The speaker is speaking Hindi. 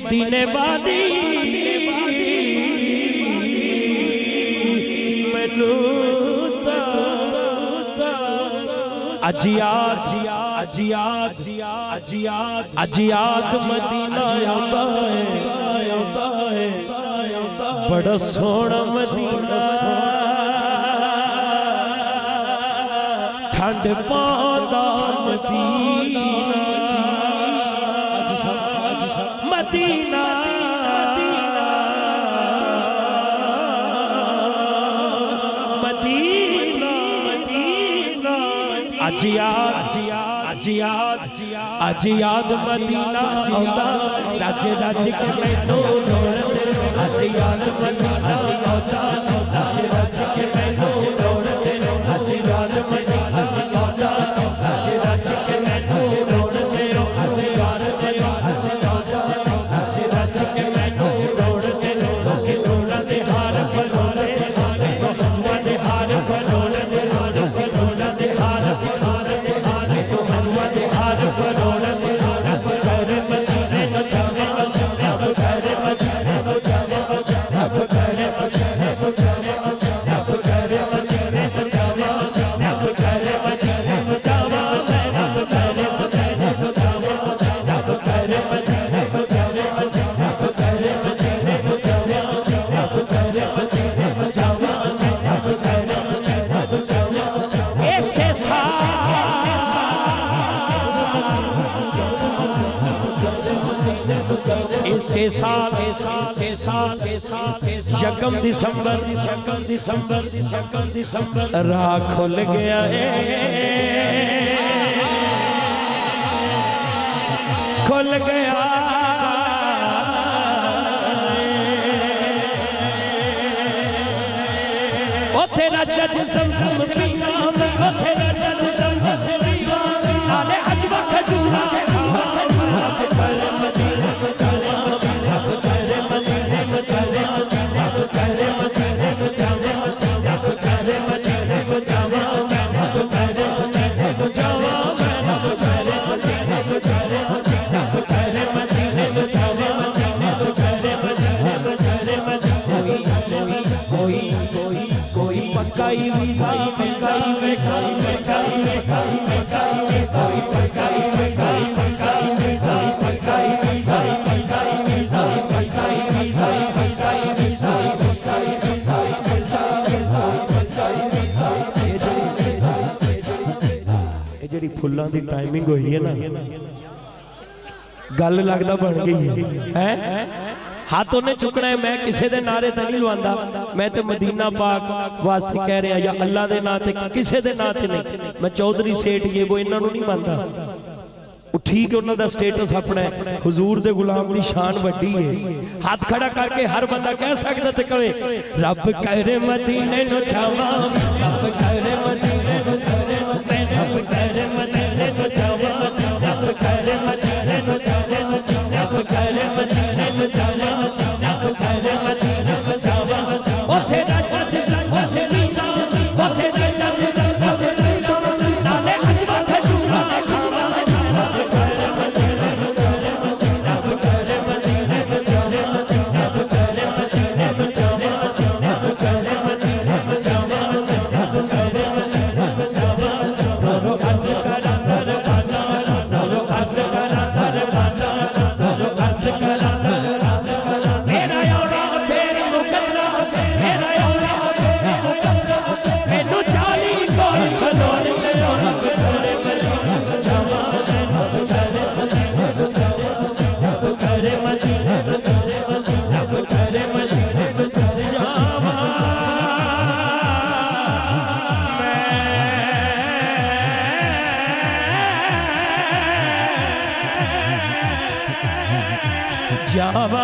मदीने वाली मैनू अजियाद मदीना आंदा है बड़ा सोहना मदीना ठंड पांदा मदीना मदीना अजियाद मदीना आंदा रज रज के मैनू दौड़ दे अजियाद मदीना आंदा रज रज के मैनू दौड़ दे अजियाद मदीना आंदा रज रज के मैनू दौड़ दे अजियाद मदीना रज रज के मैनू दौड़ दे लोके दौड़ा दे हार परोले हजवा दे हार परोले लोके दौड़ा दे हार यकम दिसंबर राह खुल गया है खुल गया ओथे रज रज समसम पीना ओथे रज रज समसम पीना नाले हजवा खजूरा फुल्लां दी टाइमिंग हुई है ना गल लगदा बन गई है हाथ उन्हें चुकना है मैं किसी दे नारे ते नहीं लवांदा मैं तो मदीना पाक वास्ते कह रहा या अल्लाह दे नाम ते किसी दे नाम ते नहीं मैं चौधरी सेठ ये वो इन्हां नूं नहीं मानदा ठीक है उन्हां दा स्टेटस अपना हुजूर दे गुलाम दी शान वड्डी है हाथ खड़ा करके हर बंदा कह सकदा ते कहे रब करे मदीने नु छावा रब करे मदीने नु रब करे मदीने नु छावा रब करे मदीने नु छावा रब करे मदीने नु छावा रब करे मदीने नु छावा ओथे रज संगत सीता ओथे रज संगत सीता नाले हजवा खजूरा जावा